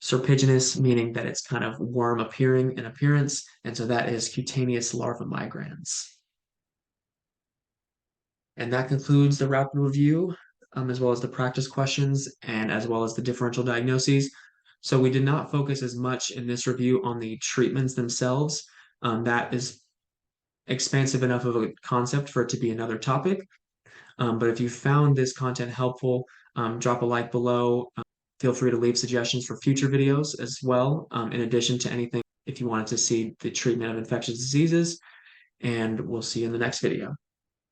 serpiginous meaning that it's kind of worm appearing in appearance, and so that is cutaneous larva migrans. And that concludes the rapid review, as well as the practice questions, and as well as the differential diagnoses. So we did not focus as much in this review on the treatments themselves. That is expansive enough of a concept for it to be another topic. But if you found this content helpful, drop a like below. Feel free to leave suggestions for future videos as well, in addition to anything if you wanted to see the treatment of infectious diseases. And we'll see you in the next video.